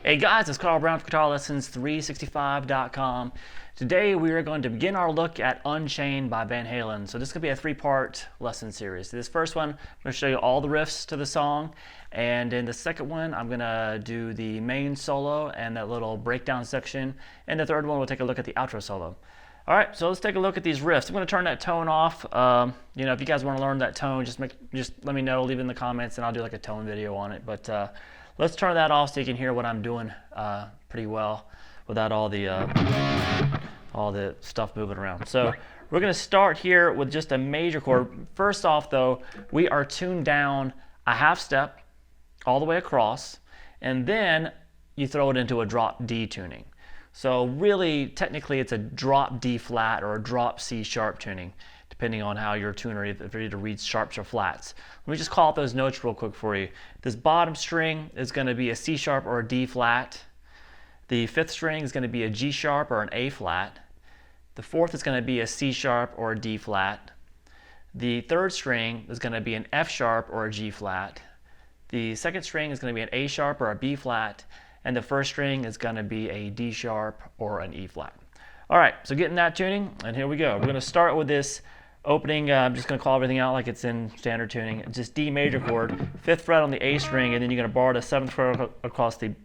Hey guys, it's Carl Brown from guitarlessons365.com. Today we are going to begin our look at Unchained by Van Halen. So this could be a three-part lesson series. This first one, I'm going to show you all the riffs to the song, and in the second one, I'm going to do the main solo and that little breakdown section, and the third one, we'll take a look at the outro solo. All right, so let's take a look at these riffs. I'm going to turn that tone off. You know, if you guys want to learn that tone, just let me know, leave it in the comments, and I'll do like a tone video on it. But let's turn that off so you can hear what I'm doing pretty well without all the stuff moving around. So we're going to start here with just a major chord. First off, though, we are tuned down a half step all the way across, and then you throw it into a drop D tuning. So really, technically, it's a drop D flat or a drop C sharp tuning, depending on how your tuner is ready to read sharps or flats. Let me just call out those notes real quick for you. This bottom string is going to be a C sharp or a D flat. The fifth string is going to be a G sharp or an A flat. The fourth is going to be a C sharp or a D flat. The third string is going to be an F sharp or a G flat. The second string is going to be an A sharp or a B flat. And the first string is going to be a D sharp or an E flat. All right, so getting that tuning, and here we go. We're going to start with this opening. I'm just going to call everything out like it's in standard tuning. It's just D major chord, fifth fret on the A string, and then you're going to bar the seventh fret across the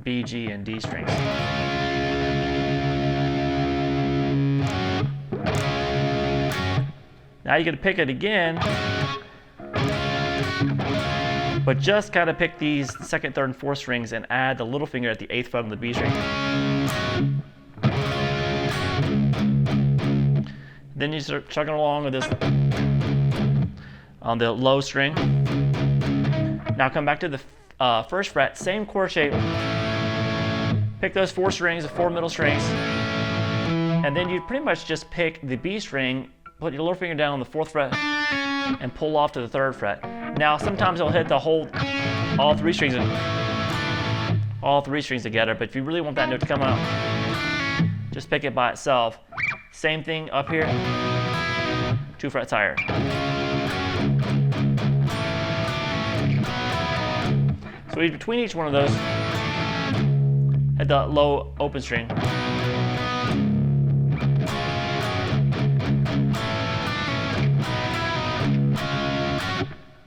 B, G, and D strings. Now you're going to pick it again, but just kind of pick these second, third, and fourth strings and add the little finger at the eighth fret on the B string. Then you start chugging along with this on the low string. Now come back to the first fret, same chord shape. Pick those four strings, the four middle strings, and then you pretty much just pick the B string, put your little finger down on the fourth fret, and pull off to the third fret. Now sometimes it'll hit all three strings together, but if you really want that note to come out, just pick it by itself. Same thing up here, 2 frets higher. So between each one of those, hit the low open string.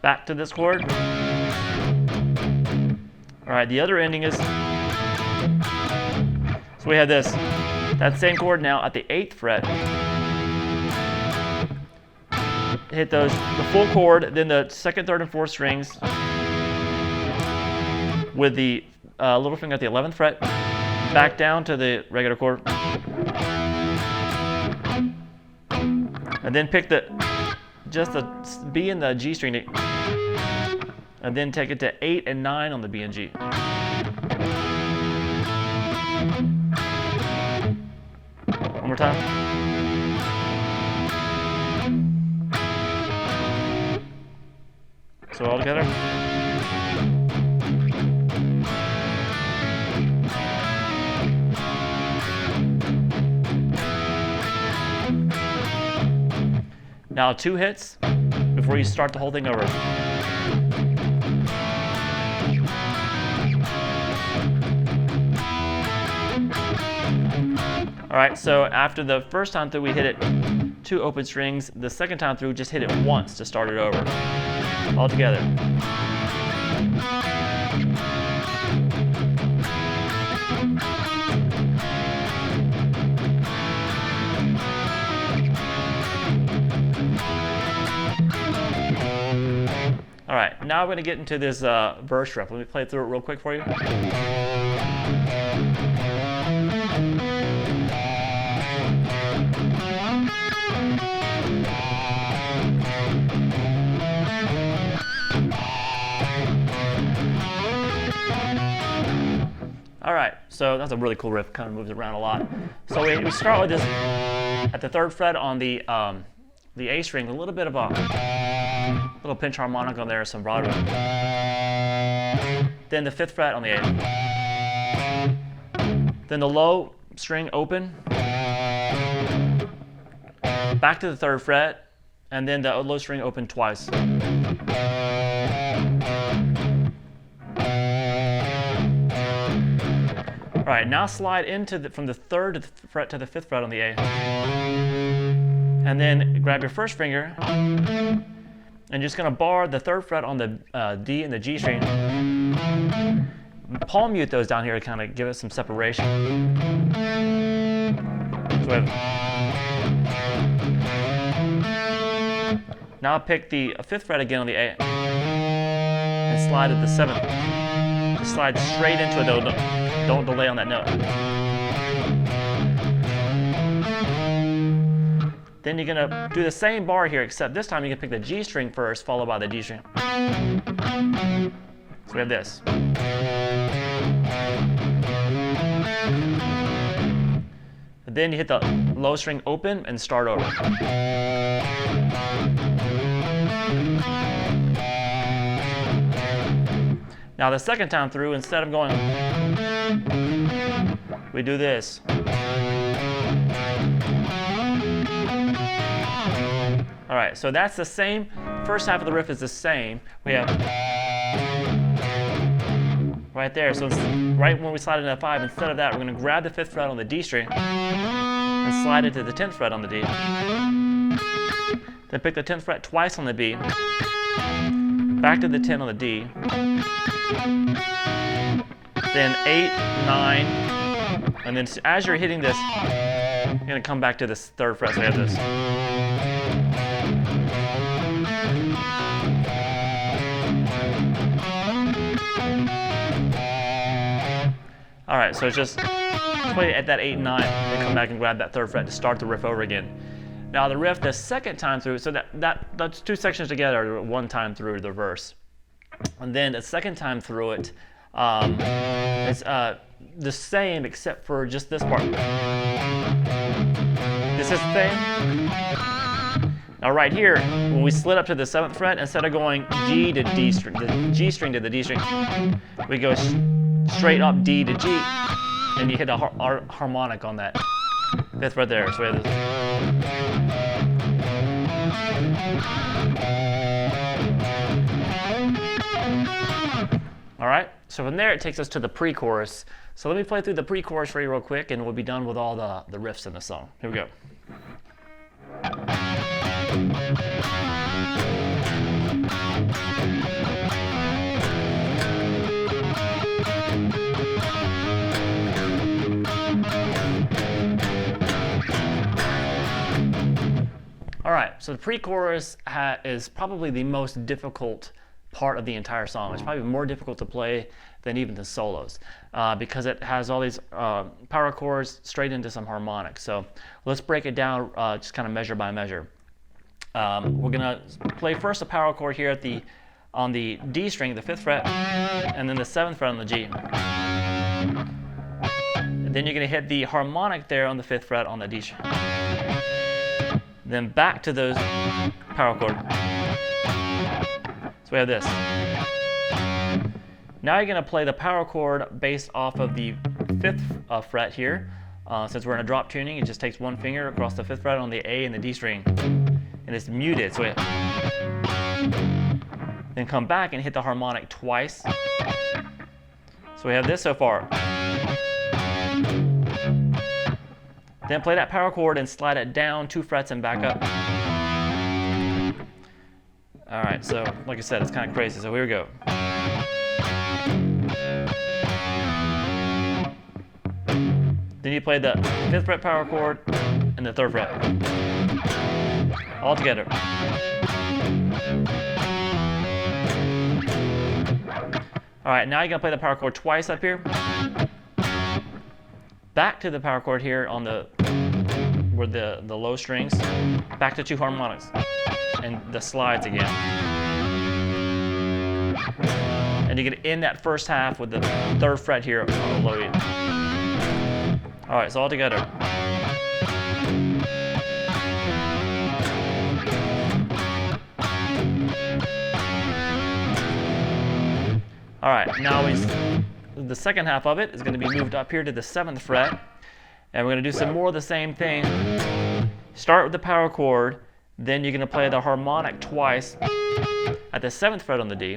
Back to this chord. All right, the other ending is, so we have this, that same chord now at the 8th fret. Hit the full chord, then the second, third, and fourth strings with the little finger at the 11th fret, back down to the regular chord, and then pick just the B and the G string, and then take it to 8 and 9 on the B and G. One more time. So all together. Now 2 hits before you start the whole thing over. All right, so after the first time through we hit it 2 open strings, the second time through just hit it once to start it over. All together. All right, now we're going to get into this verse riff. Let me play through it real quick for you. that's a really cool riff. Kind of moves around a lot. So we start with this at the 3rd fret on the A string, a little bit of a little pinch harmonic on there, some Broadway. Then the 5th fret on the A. Then the low string open. Back to the 3rd fret, and then the low string open twice. All right, now slide into from the 3rd fret to the 5th fret on the A. And then grab your 1st finger, and just gonna bar the 3rd fret on the D and the G string. Palm mute those down here to kind of give it some separation. So now pick the 5th fret again on the A and slide at the 7th. Just slide straight into it, don't delay on that note. Then you're gonna do the same bar here, except this time you can pick the G string first, followed by the D string. So we have this. And then you hit the low string open and start over. Now the second time through, instead of going, we do this. All right, so that's the same. First half of the riff is the same. We have right there. So right when we slide into 5, instead of that, we're going to grab the 5th fret on the D string and slide it to the 10th fret on the D. Then pick the 10th fret twice on the B. Back to the 10 on the D. Then 8, 9, and then as you're hitting this, you're going to come back to this 3rd fret. So we have this. All right, so it's just play at that 8 and 9, and come back and grab that 3rd fret to start the riff over again. Now the riff the second time through, so that's 2 sections together, 1 time through the verse. And then the second time through it, it's the same except for just this part. This is the same. Now right here, when we slid up to the 7th fret, instead of going G to D string, the G string to the D string, we go straight up D to G, and you hit a harmonic on that 5th fret there. So we have this. All right, so from there it takes us to the pre-chorus. So let me play through the pre-chorus for you real quick, and we'll be done with all the riffs in the song. Here we go. All right, so the pre-chorus is probably the most difficult part of the entire song. It's probably more difficult to play than even the solos because it has all these power chords straight into some harmonics. So let's break it down just kind of measure by measure. We're gonna play first a power chord here at on the D string, the 5th fret, and then the 7th fret on the G. And then you're gonna hit the harmonic there on the 5th fret on the D string. Then back to those power chord. So we have this. Now you're going to play the power chord based off of the 5th fret here. Since we're in a drop tuning, it just takes 1 finger across the 5th fret on the A and the D string. And it's muted. So then come back and hit the harmonic twice. So we have this so far. Then play that power chord and slide it down 2 frets and back up. All right, so like I said, it's kind of crazy. So here we go. Then you play the 5th fret power chord and the 3rd fret. All together. All right, now you're gonna play the power chord twice up here. Back to the power chord here on where the low strings, back to 2 harmonics, and the slides again. And you're gonna end that first half with the 3rd fret here on the low E. All right, so all together. All right, now the second half of it is going to be moved up here to the 7th fret, and we're going to do some more of the same thing. Start with the power chord, then you're going to play the harmonic twice at the 7th fret on the D.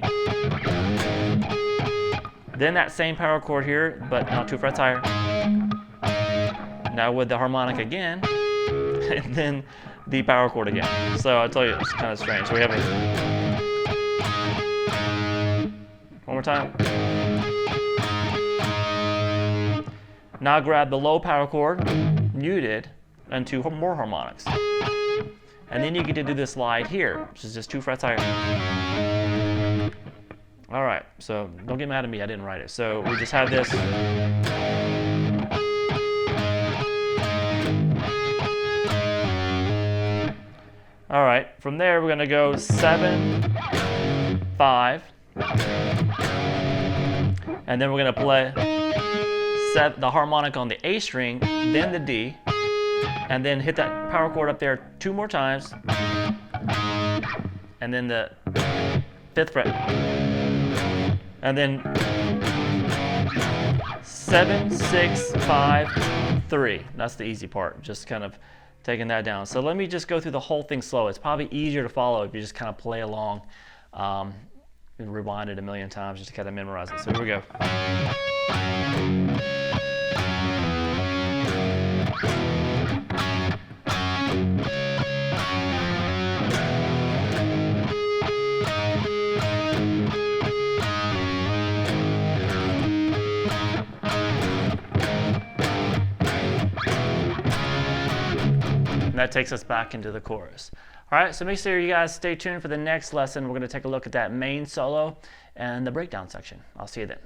Then that same power chord here, but now 2 frets higher. Now with the harmonic again, and then the power chord again. So I'll tell you, it's kind of strange. So we have a... One more time. Now grab the low power chord, muted, and 2 more harmonics. And then you get to do this slide here, which is just 2 frets higher. All right, so don't get mad at me, I didn't write it. So we just have this. All right, from there we're gonna go 7, 5, and then we're gonna play the harmonic on the A string, then the D, and then hit that power chord up there 2 more times, and then the 5th fret, and then 7, 6, 5, 3. That's the easy part, just kind of taking that down. So let me just go through the whole thing slow. It's probably easier to follow if you just kind of play along and rewind it a million times just to kind of memorize it. So here we go. And that takes us back into the chorus. All right, so make sure you guys stay tuned for the next lesson. We're going to take a look at that main solo and the breakdown section. I'll see you then.